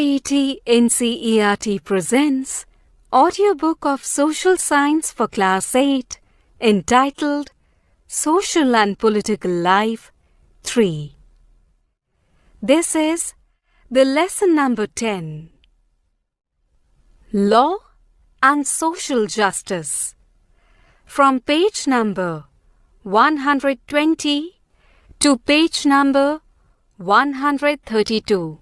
IIT NCERT presents audiobook of Social Science for Class 8 entitled Social and Political Life 3. This is the lesson number 10. Law and Social Justice, from page number 120 to page number 132.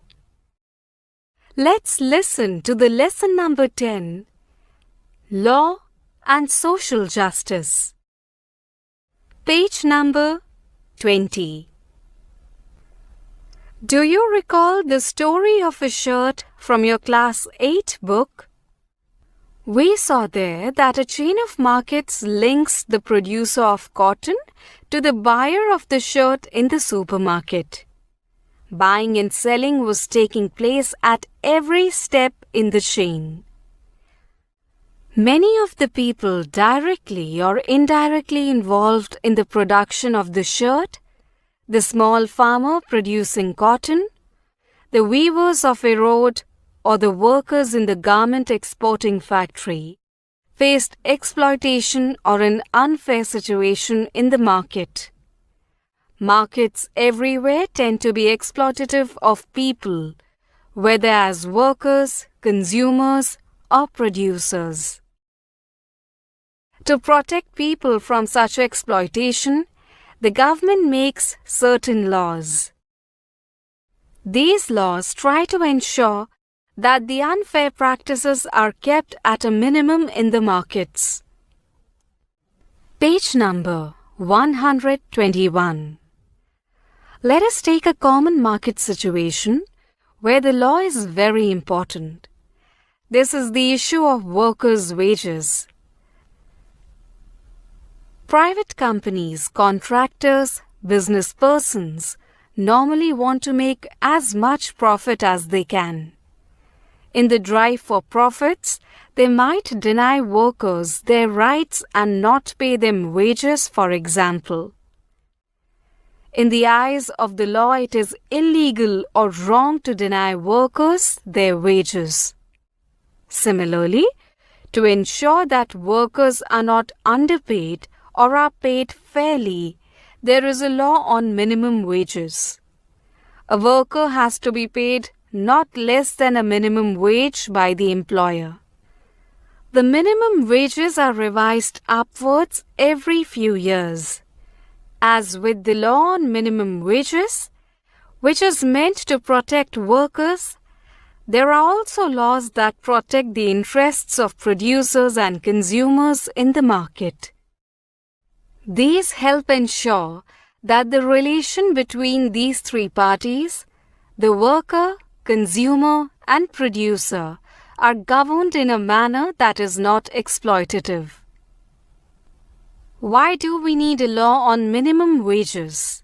Let's listen to the lesson number 10, Law and Social Justice. Page number 20. Do you recall the story of a shirt from your Class 8 book? We saw there that a chain of markets links the producer of cotton to the buyer of the shirt in the supermarket. Buying and selling was taking place at every step in the chain. Many of the people directly or indirectly involved in the production of the shirt, the small farmer producing cotton, the weavers of a road, or the workers in the garment exporting factory, faced exploitation or an unfair situation in the market. Markets everywhere tend to be exploitative of people, whether as workers, consumers, or producers. To protect people from such exploitation, the government makes certain laws. These laws try to ensure that the unfair practices are kept at a minimum in the markets. Page number 121. Let us take a common market situation where the law is very important. This is the issue of workers' wages. Private companies, contractors, business persons normally want to make as much profit as they can. In the drive for profits, they might deny workers their rights and not pay them wages, for example. In the eyes of the law, it is illegal or wrong to deny workers their wages. Similarly, to ensure that workers are not underpaid or are paid fairly, there is a law on minimum wages. A worker has to be paid not less than a minimum wage by the employer. The minimum wages are revised upwards every few years. As with the law on minimum wages, which is meant to protect workers, there are also laws that protect the interests of producers and consumers in the market. These help ensure that the relation between these three parties, the worker, consumer, and producer, are governed in a manner that is not exploitative. Why do we need a law on minimum wages?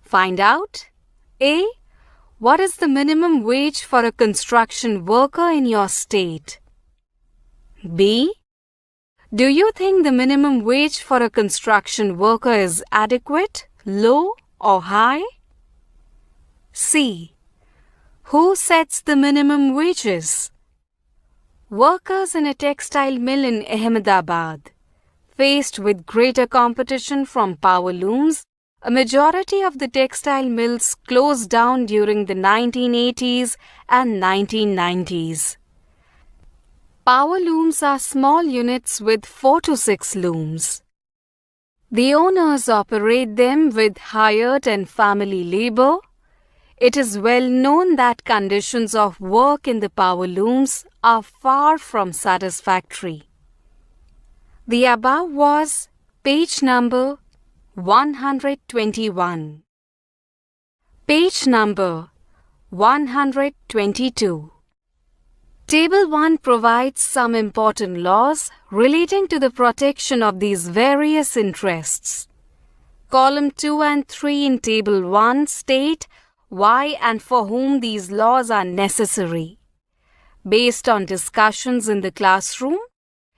Find out. A. What is the minimum wage for a construction worker in your state? B. Do you think the minimum wage for a construction worker is adequate, low, or high? C. Who sets the minimum wages? Workers in a textile mill in Ahmedabad. Faced with greater competition from power looms, a majority of the textile mills closed down during the 1980s and 1990s. Power looms are small units with 4 to 6 looms. The owners operate them with hired and family labor. It is well known that conditions of work in the power looms are far from satisfactory. The above was page number 121. Page number 122. Table 1 provides some important laws relating to the protection of these various interests. Column 2 and 3 in Table 1 state why and for whom these laws are necessary. Based on discussions in the classroom,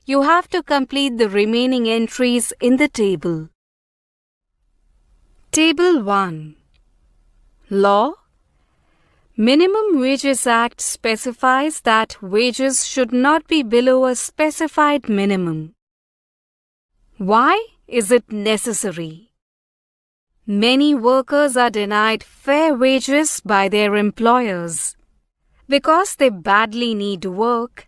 you have to complete the remaining entries in the table. Table 1. Law. Minimum Wages Act specifies that wages should not be below a specified minimum. Why is it necessary? Many workers are denied fair wages by their employers. Because they badly need work,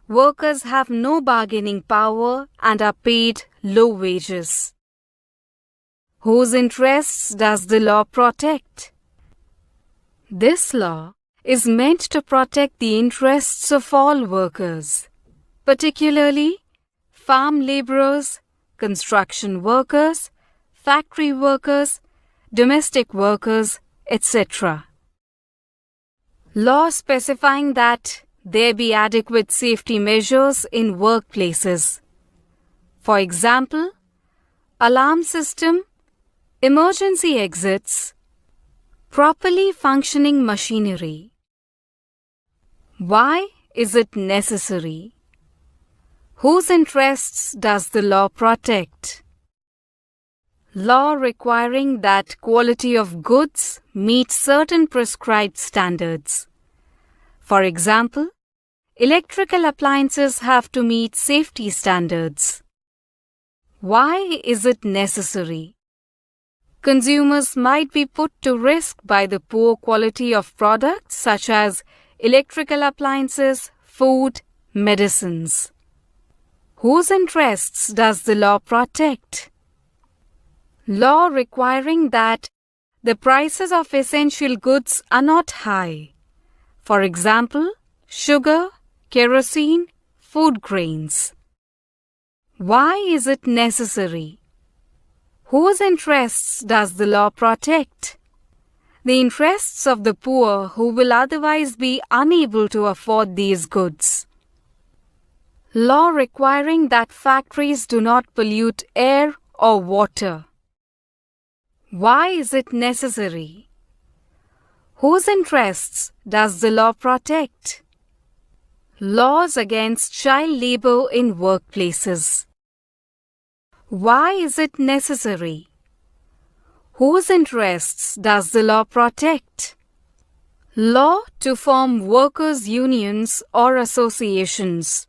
workers have no bargaining power and are paid low wages. Whose interests does the law protect? This law is meant to protect the interests of all workers, particularly farm laborers, construction workers, factory workers, domestic workers, etc. Law specifying that there be adequate safety measures in workplaces. For example, alarm system, emergency exits, properly functioning machinery. Why is it necessary? Whose interests does the law protect? Law requiring that quality of goods meet certain prescribed standards. For example, electrical appliances have to meet safety standards. Why is it necessary? Consumers might be put to risk by the poor quality of products such as electrical appliances, food, medicines. Whose interests does the law protect? Law requiring that the prices of essential goods are not high. For example, sugar, kerosene, food grains. Why is it necessary? Whose interests does the law protect? The interests of the poor who will otherwise be unable to afford these goods. Law requiring that factories do not pollute air or water. Why is it necessary? Whose interests does the law protect? Laws against child labor in workplaces. Why is it necessary? Whose interests does the law protect? Law to form workers' unions or associations.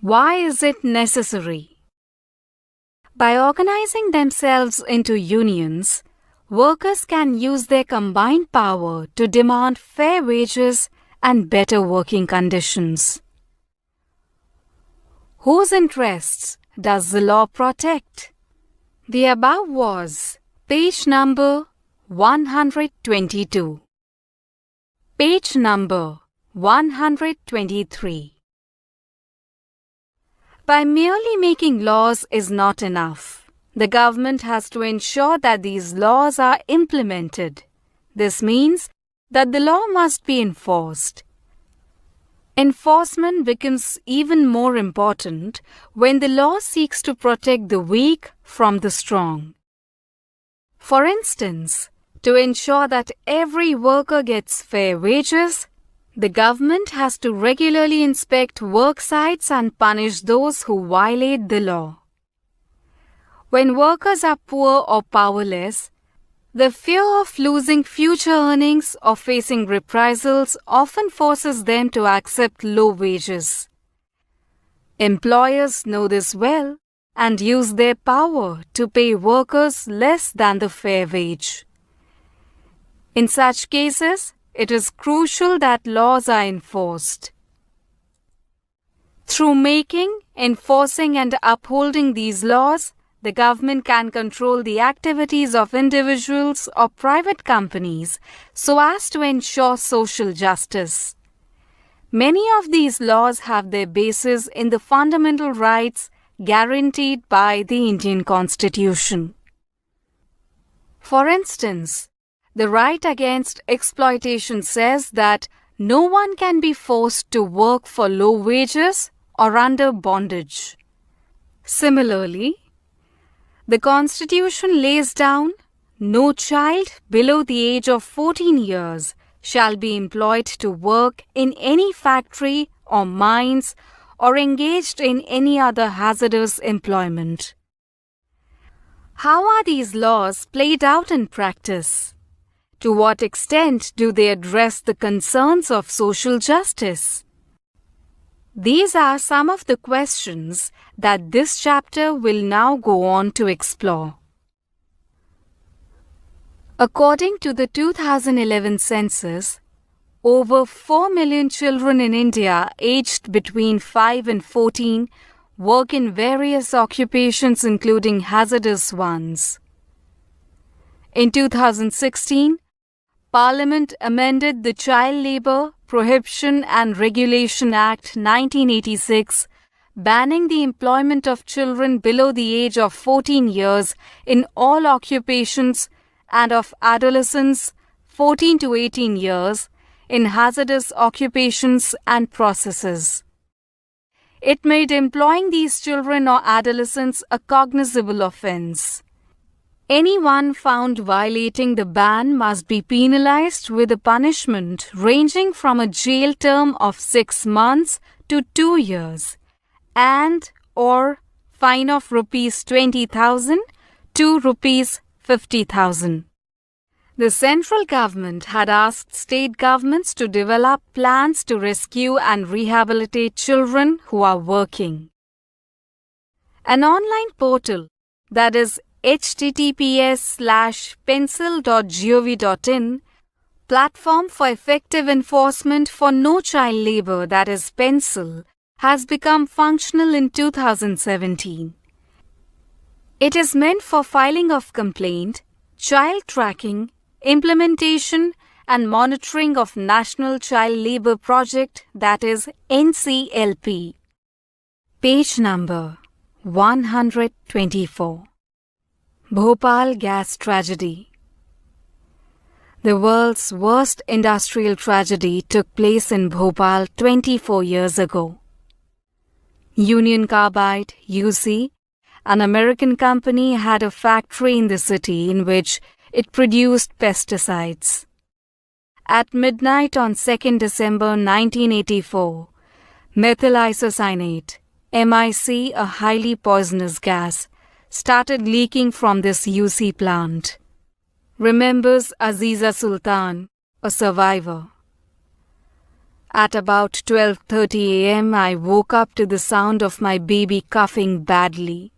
Why is it necessary? By organizing themselves into unions, workers can use their combined power to demand fair wages and better working conditions. Whose interests does the law protect? The above was page number 122. Page number 123. By merely making laws is not enough. The government has to ensure that these laws are implemented. This means that the law must be enforced. Enforcement becomes even more important when the law seeks to protect the weak from the strong. For instance, to ensure that every worker gets fair wages, the government has to regularly inspect work sites and punish those who violate the law. When workers are poor or powerless, the fear of losing future earnings or facing reprisals often forces them to accept low wages. Employers know this well and use their power to pay workers less than the fair wage. In such cases, it is crucial that laws are enforced. Through making, enforcing and upholding these laws, the government can control the activities of individuals or private companies so as to ensure social justice. Many of these laws have their basis in the fundamental rights guaranteed by the Indian Constitution. For instance, the right against exploitation says that no one can be forced to work for low wages or under bondage. Similarly, the Constitution lays down, no child below the age of 14 years shall be employed to work in any factory or mines or engaged in any other hazardous employment. How are these laws played out in practice? To what extent do they address the concerns of social justice? These are some of the questions that this chapter will now go on to explore. According to the 2011 census, over 4 million children in India aged between 5 and 14 work in various occupations including hazardous ones. In 2016, Parliament amended the Child Labour Prohibition and Regulation Act 1986, banning the employment of children below the age of 14 years in all occupations and of adolescents 14 to 18 years in hazardous occupations and processes. It made employing these children or adolescents a cognizable offence. Anyone found violating the ban must be penalized with a punishment ranging from a jail term of 6 months to 2 years and/or fine of Rs 20,000 to Rs 50,000. The central government had asked state governments to develop plans to rescue and rehabilitate children who are working. An online portal, that is https:/pencil.gov.in, platform for effective enforcement for no child labor, that is Pencil, has become functional in 2017. It is meant for filing of complaint, child tracking, implementation and monitoring of National Child Labour Project, that is NCLP. Page number 124. Bhopal Gas Tragedy. The world's worst industrial tragedy took place in Bhopal 24 years ago. Union Carbide, UC, an American company, had a factory in the city in which it produced pesticides. At midnight on 2nd December 1984, methyl isocyanate, MIC, a highly poisonous gas, started leaking from this UC plant, remembers Aziza Sultan, a survivor. At about 12:30 a.m., I woke up to the sound of my baby coughing badly.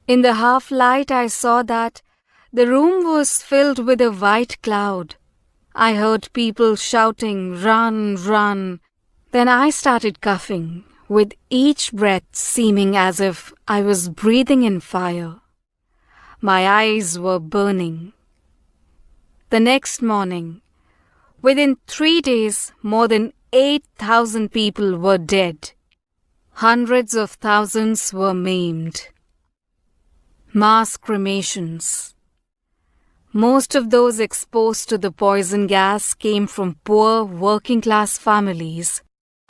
In the half-light, I saw that the room was filled with a white cloud. I heard people shouting, "Run, run." Then I started coughing, with each breath seeming as if I was breathing in fire. My eyes were burning. The next morning, within 3 days, more than 8,000 people were dead. Hundreds of thousands were maimed. Mass cremations. Most of those exposed to the poison gas came from poor working-class families,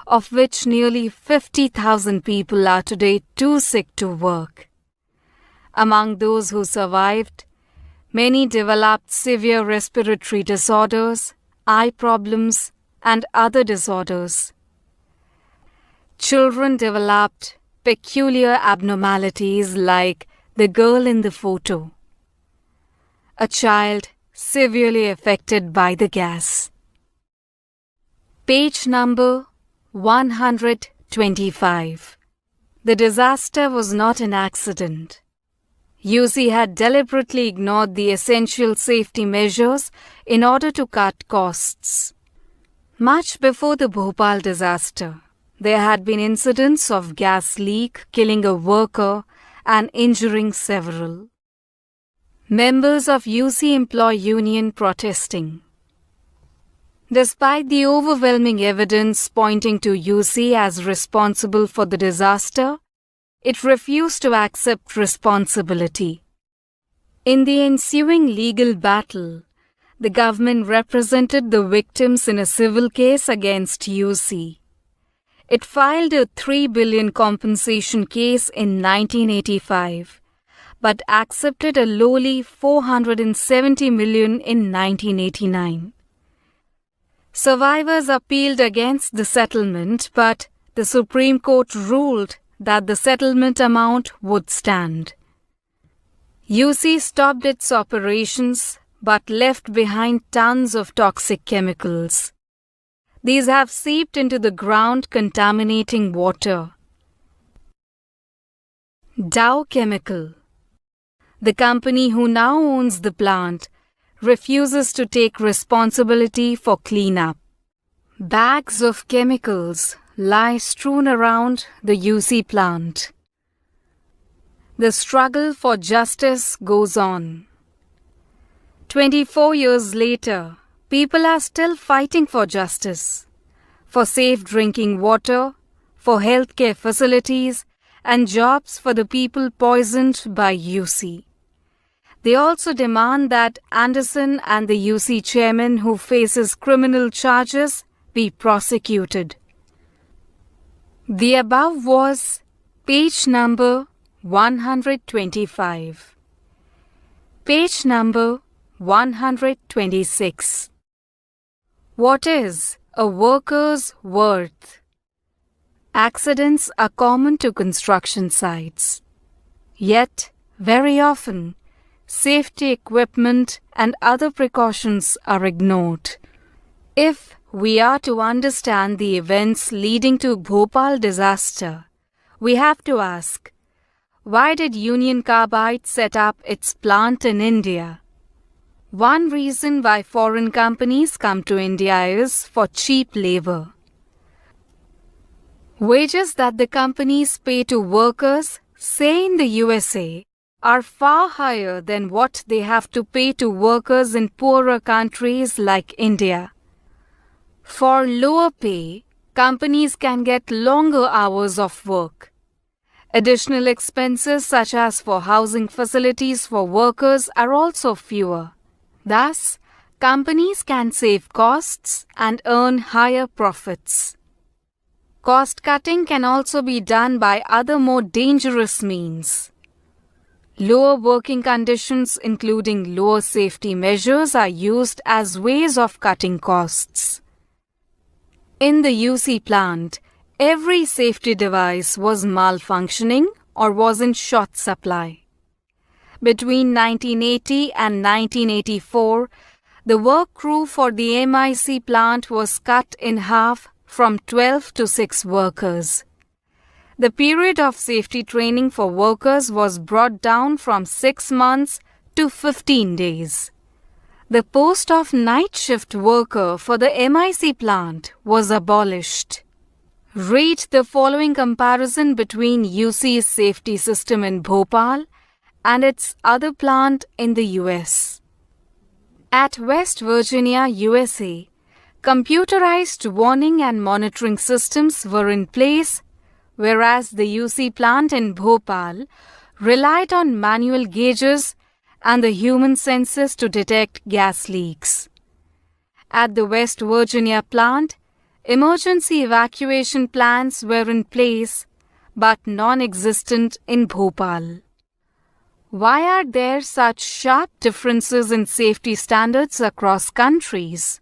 of which nearly 50,000 people are today too sick to work. Among those who survived, many developed severe respiratory disorders, eye problems, and other disorders. Children developed peculiar abnormalities like the girl in the photo, a child severely affected by the gas. Page number 125. The disaster was not an accident. UC had deliberately ignored the essential safety measures in order to cut costs. Much before the Bhopal disaster, there had been incidents of gas leak killing a worker and injuring several. Members of UC Employee Union protesting. Despite the overwhelming evidence pointing to UC as responsible for the disaster, it refused to accept responsibility. In the ensuing legal battle, the government represented the victims in a civil case against UC. It filed a $3 billion compensation case in 1985, but accepted a lowly $470 million in 1989. Survivors appealed against the settlement, but the Supreme Court ruled that the settlement amount would stand. UC stopped its operations, but left behind tons of toxic chemicals. These have seeped into the ground, contaminating water. Dow Chemical. The company who now owns the plant refuses to take responsibility for cleanup. Bags of chemicals lie strewn around the UC plant. The struggle for justice goes on. 24 years later, people are still fighting for justice, for safe drinking water, for healthcare facilities, and jobs for the people poisoned by UC. They also demand that Anderson and the UC chairman who faces criminal charges be prosecuted. The above was page number 125. Page number 126. What is a worker's worth? Accidents are common to construction sites. Yet, very often, safety equipment and other precautions are ignored. If we are to understand the events leading to Bhopal disaster, we have to ask, why did Union Carbide set up its plant in India? One reason why foreign companies come to India is for cheap labor. Wages that the companies pay to workers, say in the USA, are far higher than what they have to pay to workers in poorer countries like India. For lower pay, companies can get longer hours of work. Additional expenses such as for housing facilities for workers are also fewer. Thus, companies can save costs and earn higher profits. Cost cutting can also be done by other more dangerous means. Lower working conditions, including lower safety measures, are used as ways of cutting costs. In the UC plant, every safety device was malfunctioning or was in short supply. Between 1980 and 1984, the work crew for the MIC plant was cut in half from 12 to 6 workers. The period of safety training for workers was brought down from 6 months to 15 days. The post of night shift worker for the MIC plant was abolished. Read the following comparison between UC's safety system in Bhopal and its other plant in the US. At West Virginia, USA, computerized warning and monitoring systems were in place, whereas the UC plant in Bhopal relied on manual gauges and the human senses to detect gas leaks. At the West Virginia plant, emergency evacuation plans were in place but non-existent in Bhopal. Why are there such sharp differences in safety standards across countries?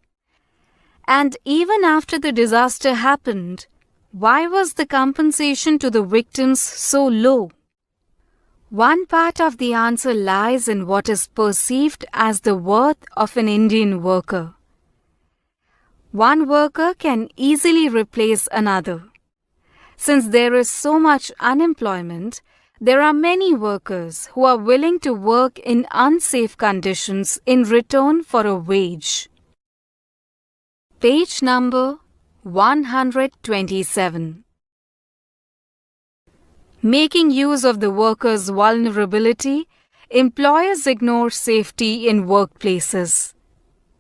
And even after the disaster happened, why was the compensation to the victims so low? One part of the answer lies in what is perceived as the worth of an Indian worker. One worker can easily replace another. Since there is so much unemployment, there are many workers who are willing to work in unsafe conditions in return for a wage. Page number 127. Making use of the worker's vulnerability, employers ignore safety in workplaces.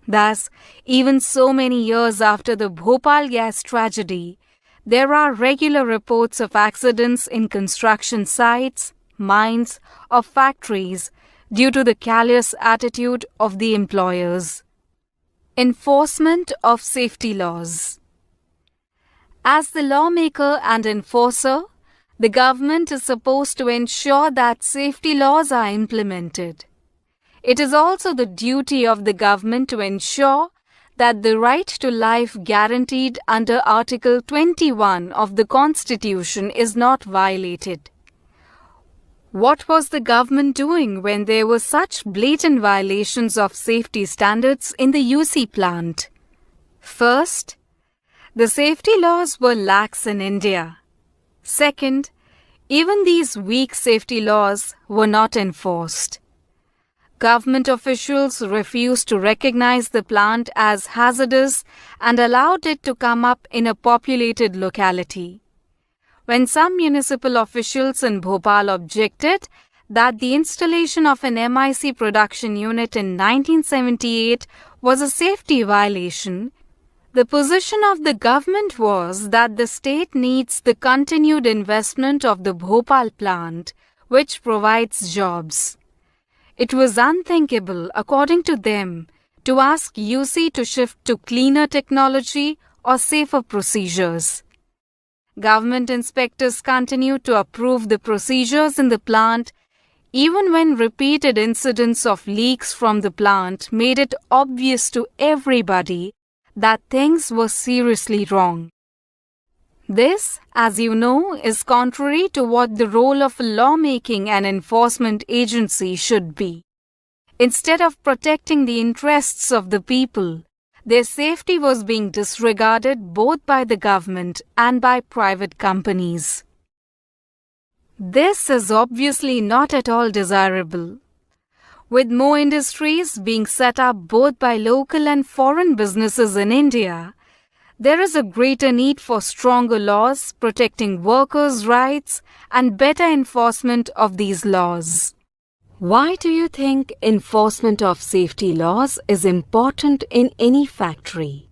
Thus, even so many years after the Bhopal gas tragedy, there are regular reports of accidents in construction sites, mines, or factories due to the callous attitude of the employers. Enforcement of safety laws. As the lawmaker and enforcer, the government is supposed to ensure that safety laws are implemented. It is also the duty of the government to ensure that the right to life guaranteed under Article 21 of the Constitution is not violated. What was the government doing when there were such blatant violations of safety standards in the UC plant? First, the safety laws were lax in India. Second, even these weak safety laws were not enforced. Government officials refused to recognize the plant as hazardous and allowed it to come up in a populated locality. When some municipal officials in Bhopal objected that the installation of an MIC production unit in 1978 was a safety violation, the position of the government was that the state needs the continued investment of the Bhopal plant, which provides jobs. It was unthinkable, according to them, to ask UC to shift to cleaner technology or safer procedures. Government inspectors continued to approve the procedures in the plant even when repeated incidents of leaks from the plant made it obvious to everybody that things were seriously wrong. This, as you know, is contrary to what the role of a lawmaking and enforcement agency should be. Instead of protecting the interests of the people, their safety was being disregarded both by the government and by private companies. This is obviously not at all desirable. With more industries being set up both by local and foreign businesses in India, there is a greater need for stronger laws protecting workers' rights and better enforcement of these laws. Why do you think enforcement of safety laws is important in any factory?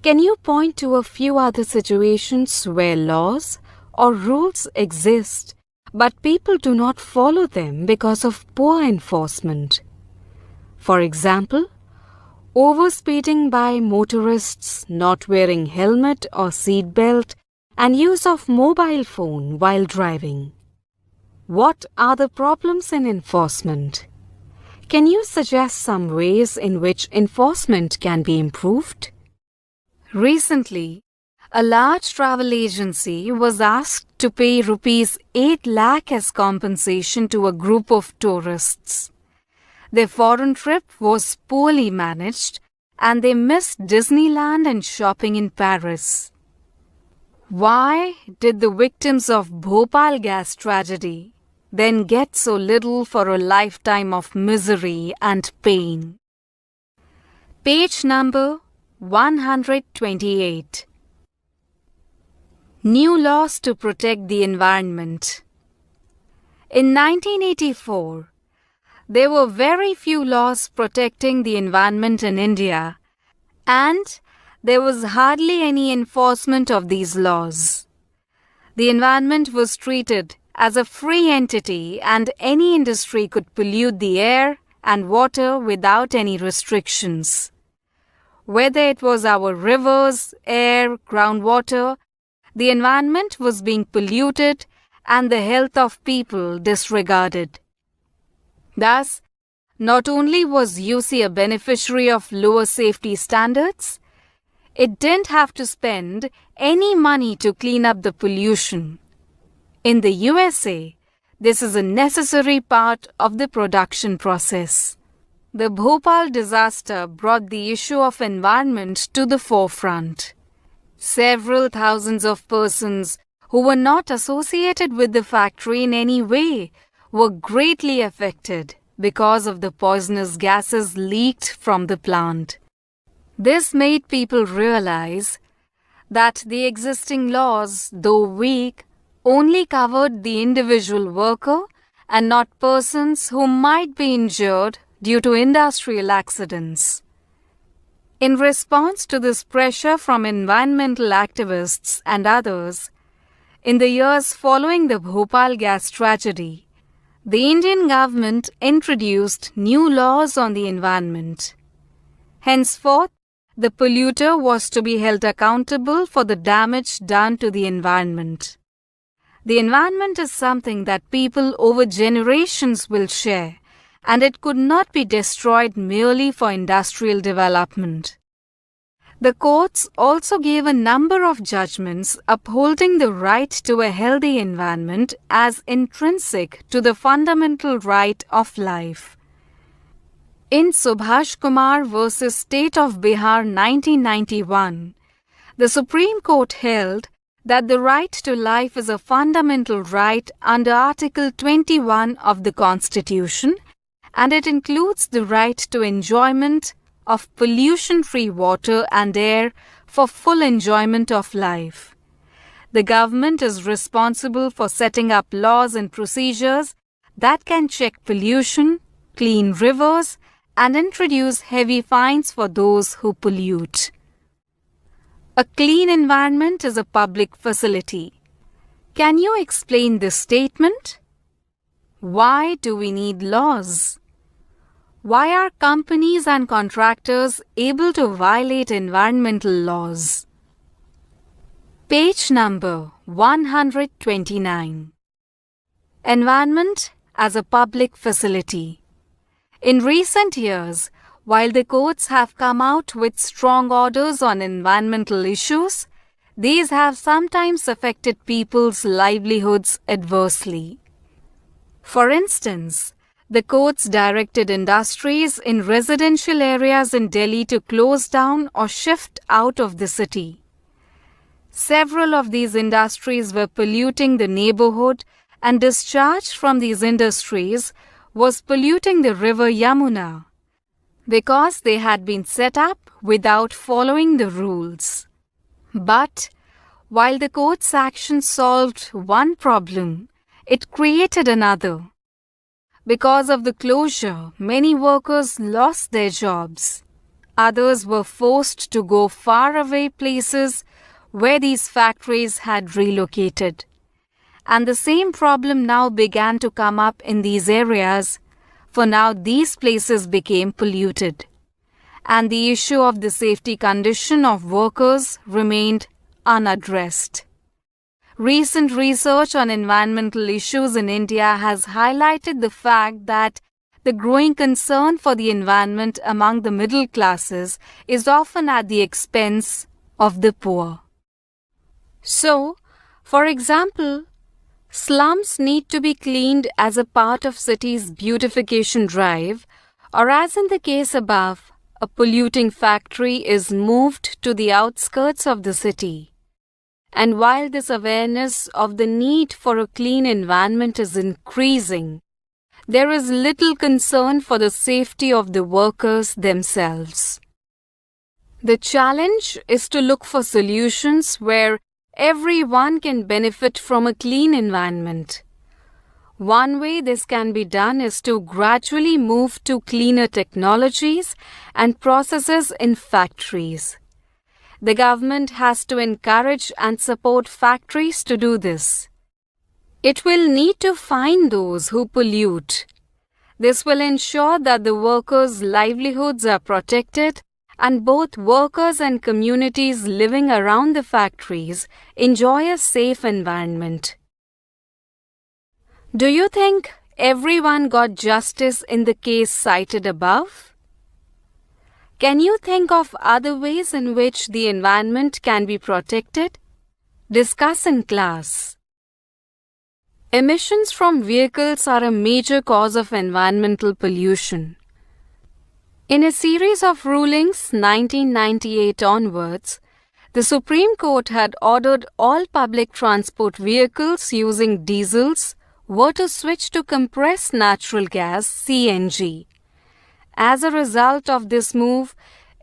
Can you point to a few other situations where laws or rules exist, but people do not follow them because of poor enforcement? For example, overspeeding by motorists, not wearing helmet or seat belt, and use of mobile phone while driving. What are the problems in enforcement? Can you suggest some ways in which enforcement can be improved? Recently, a large travel agency was asked to pay rupees 8 lakh as compensation to a group of tourists. Their foreign trip was poorly managed and they missed Disneyland and shopping in Paris. Why did the victims of Bhopal gas tragedy then get so little for a lifetime of misery and pain? Page number 128. New laws to protect the environment. In 1984, there were very few laws protecting the environment in India, and there was hardly any enforcement of these laws. The environment was treated as a free entity and any industry could pollute the air and water without any restrictions. Whether it was our rivers, air, groundwater, the environment was being polluted and the health of people disregarded. Thus, not only was UC a beneficiary of lower safety standards, it didn't have to spend any money to clean up the pollution. In the USA, this is a necessary part of the production process. The Bhopal disaster brought the issue of environment to the forefront. Several thousands of persons who were not associated with the factory in any way were greatly affected because of the poisonous gases leaked from the plant. This made people realize that the existing laws, though weak, only covered the individual worker and not persons who might be injured due to industrial accidents. In response to this pressure from environmental activists and others, in the years following the Bhopal gas tragedy, the Indian government introduced new laws on the environment. Henceforth, the polluter was to be held accountable for the damage done to the environment. The environment is something that people over generations will share, and it could not be destroyed merely for industrial development. The courts also gave a number of judgments upholding the right to a healthy environment as intrinsic to the fundamental right of life. In Subhash Kumar v. State of Bihar 1991, the Supreme Court held that the right to life is a fundamental right under Article 21 of the Constitution, and it includes the right to enjoyment of pollution-free water and air for full enjoyment of life. The government is responsible for setting up laws and procedures that can check pollution, clean rivers, and introduce heavy fines for those who pollute. A clean environment is a public facility. Can you explain this statement? Why do we need laws? Why are companies and contractors able to violate environmental laws? Page number 129. Environment as a public facility. In recent years, while the courts have come out with strong orders on environmental issues, these have sometimes affected people's livelihoods adversely. For instance, the courts directed industries in residential areas in Delhi to close down or shift out of the city. Several of these industries were polluting the neighborhood, and discharge from these industries was polluting the river Yamuna because they had been set up without following the rules. But while the court's action solved one problem, it created another. Because of the closure, many workers lost their jobs. Others were forced to go far away places where these factories had relocated. And the same problem now began to come up in these areas, for now these places became polluted. And the issue of the safety condition of workers remained unaddressed. Recent research on environmental issues in India has highlighted the fact that the growing concern for the environment among the middle classes is often at the expense of the poor. So, for example, slums need to be cleaned as a part of city's beautification drive, or as in the case above, a polluting factory is moved to the outskirts of the city. And while this awareness of the need for a clean environment is increasing, there is little concern for the safety of the workers themselves. The challenge is to look for solutions where everyone can benefit from a clean environment. One way this can be done is to gradually move to cleaner technologies and processes in factories. The government has to encourage and support factories to do this. It will need to fine those who pollute. This will ensure that the workers' livelihoods are protected and both workers and communities living around the factories enjoy a safe environment. Do you think everyone got justice in the case cited above? Can you think of other ways in which the environment can be protected? Discuss in class. Emissions from vehicles are a major cause of environmental pollution. In a series of rulings 1998 onwards, the Supreme Court had ordered all public transport vehicles using diesels were to switch to compressed natural gas (CNG). As a result of this move,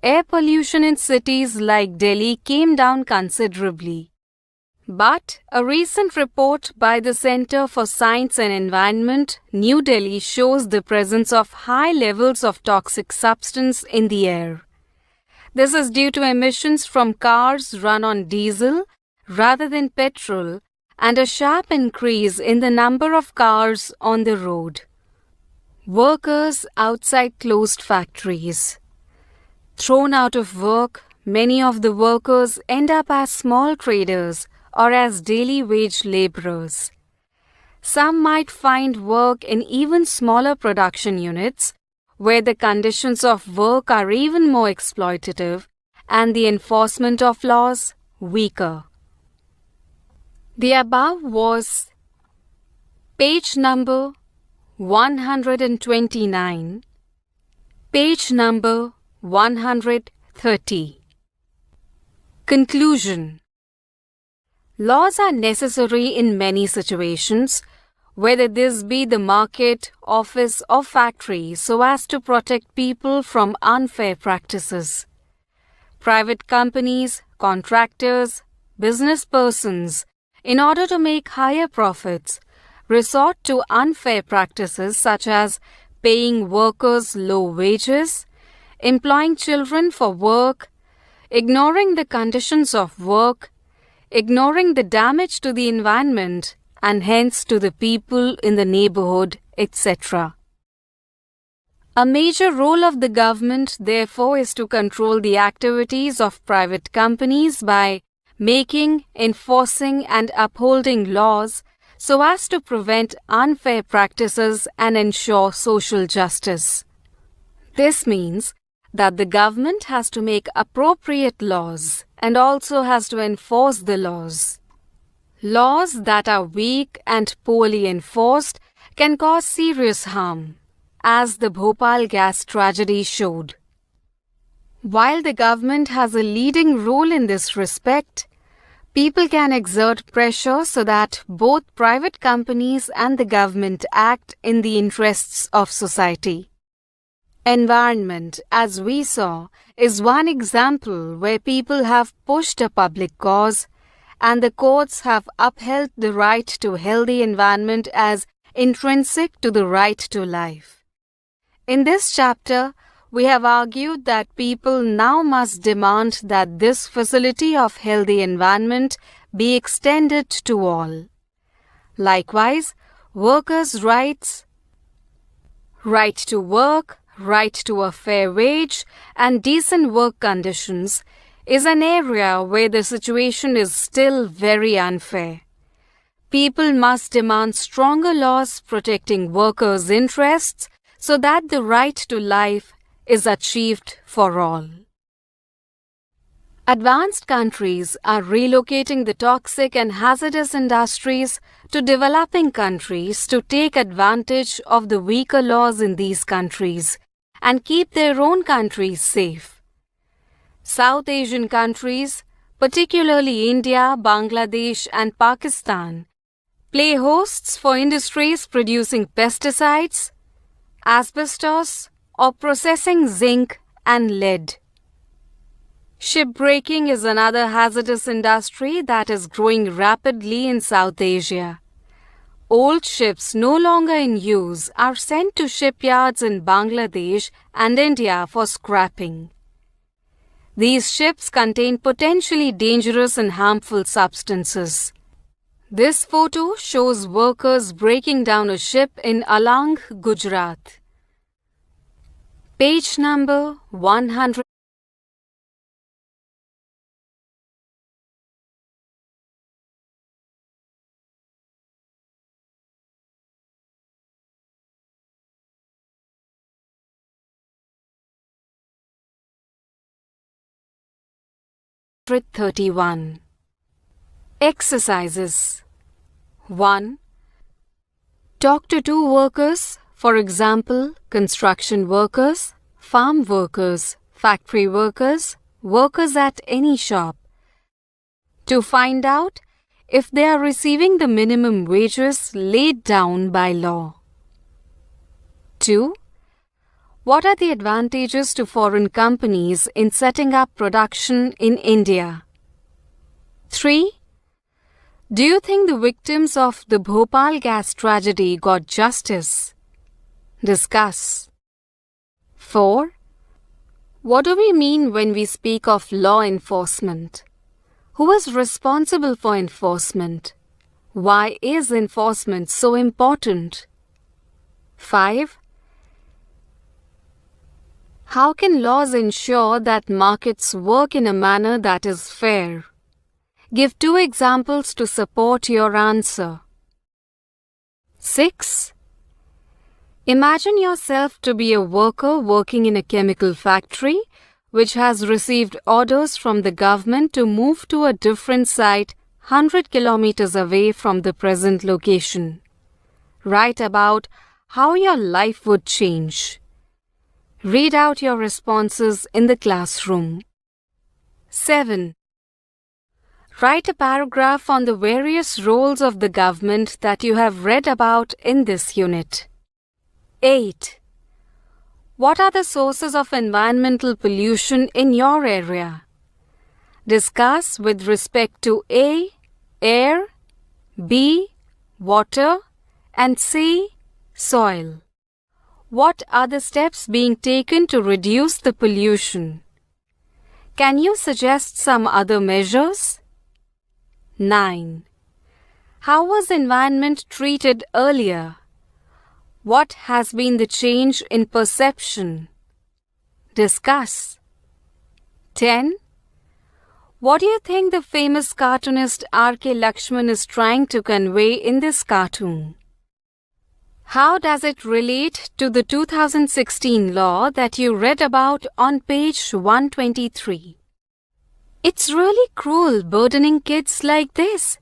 air pollution in cities like Delhi came down considerably. But a recent report by the Center for Science and Environment, New Delhi, shows the presence of high levels of toxic substance in the air. This is due to emissions from cars run on diesel rather than petrol and a sharp increase in the number of cars on the road. Workers outside closed factories. Thrown out of work, many of the workers end up as small traders or as daily wage laborers. Some might find work in even smaller production units, where the conditions of work are even more exploitative and the enforcement of laws weaker. The above was page number 129, page number 130. Conclusion. Laws are necessary in many situations, whether this be the market, office or factory, so as to protect people from unfair practices. Private companies, contractors, business persons, in order to make higher profits, resort to unfair practices such as paying workers low wages, employing children for work, ignoring the conditions of work, ignoring the damage to the environment and hence to the people in the neighborhood, etc. A major role of the government, therefore, is to control the activities of private companies by making, enforcing and upholding laws so as to prevent unfair practices and ensure social justice. This means that the government has to make appropriate laws and also has to enforce the laws. Laws that are weak and poorly enforced can cause serious harm, as the Bhopal gas tragedy showed. While the government has a leading role in this respect, people can exert pressure so that both private companies and the government act in the interests of society. Environment, as we saw, is one example where people have pushed a public cause and the courts have upheld the right to healthy environment as intrinsic to the right to life. In this chapter, we have argued that people now must demand that this facility of healthy environment be extended to all. Likewise, workers' rights, right to work, right to a fair wage, and decent work conditions is an area where the situation is still very unfair. People must demand stronger laws protecting workers' interests so that the right to life is achieved for all. Advanced countries are relocating the toxic and hazardous industries to developing countries to take advantage of the weaker laws in these countries and keep their own countries safe. South Asian countries, particularly India, Bangladesh and Pakistan, play hosts for industries producing pesticides, asbestos, or processing zinc and lead. Shipbreaking is another hazardous industry that is growing rapidly in South Asia. Old ships no longer in use are sent to shipyards in Bangladesh and India for scrapping. These ships contain potentially dangerous and harmful substances. This photo shows workers breaking down a ship in Alang, Gujarat. Page number 100. Exercises. 1. Talk to two workers, for example, construction workers, farm workers, factory workers, workers at any shop, to find out if they are receiving the minimum wages laid down by law. 2. What are the advantages to foreign companies in setting up production in India? 3. Do you think the victims of the Bhopal gas tragedy got justice? Discuss. 4. What do we mean when we speak of law enforcement? Who is responsible for enforcement? Why is enforcement so important? 5. How can laws ensure that markets work in a manner that is fair? Give 2 examples to support your answer. 6. Imagine yourself to be a worker working in a chemical factory which has received orders from the government to move to a different site 100 kilometers away from the present location. Write about how your life would change. Read out your responses in the classroom. 7. Write a paragraph on the various roles of the government that you have read about in this unit. 8. What are the sources of environmental pollution in your area? Discuss with respect to A, air, B, water, and C, soil. What are the steps being taken to reduce the pollution? Can you suggest some other measures? 9. How was environment treated earlier? What has been the change in perception? Discuss. 10. What do you think the famous cartoonist R.K. Lakshman is trying to convey in this cartoon? How does it relate to the 2016 law that you read about on page 123? It's really cruel burdening kids like this.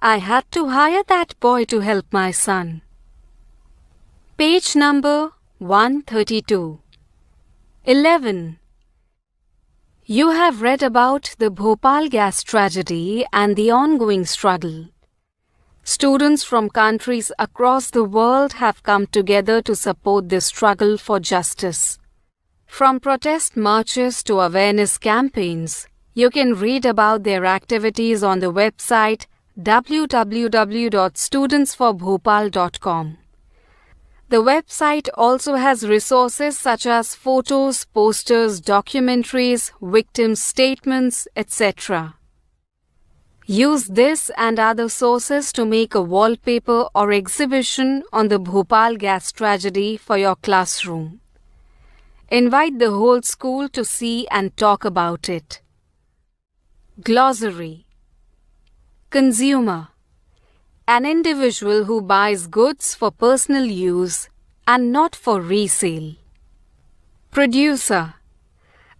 I had to hire that boy to help my son. Page number 132. 11. You have read about the Bhopal gas tragedy and the ongoing struggle. Students from countries across the world have come together to support this struggle for justice. From protest marches to awareness campaigns, you can read about their activities on the website www.studentsforbhopal.com. The website also has resources such as photos, posters, documentaries, victim statements, etc. Use this and other sources to make a wallpaper or exhibition on the Bhopal gas tragedy for your classroom. Invite the whole school to see and talk about it. Glossary. Consumer. An individual who buys goods for personal use and not for resale. Producer.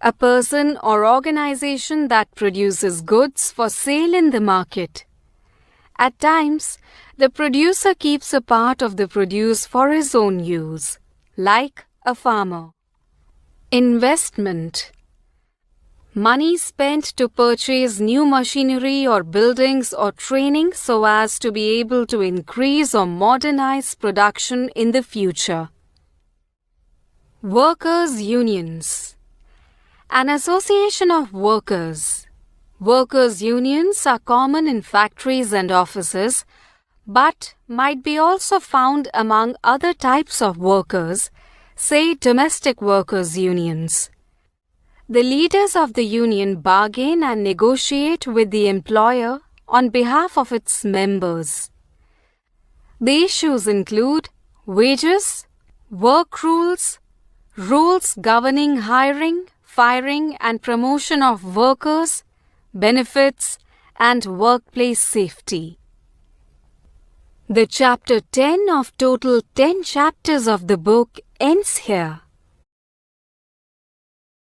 A person or organization that produces goods for sale in the market. At times, the producer keeps a part of the produce for his own use, like a farmer. Investment. Money spent to purchase new machinery or buildings or training so as to be able to increase or modernize production in the future. Workers' unions. An association of workers. Workers' unions are common in factories and offices, but might be also found among other types of workers, say domestic workers' unions. The leaders of the union bargain and negotiate with the employer on behalf of its members. The issues include wages, work rules, rules governing hiring, firing and promotion of workers, benefits, and workplace safety. The chapter 10 of total 10 chapters of the book ends here.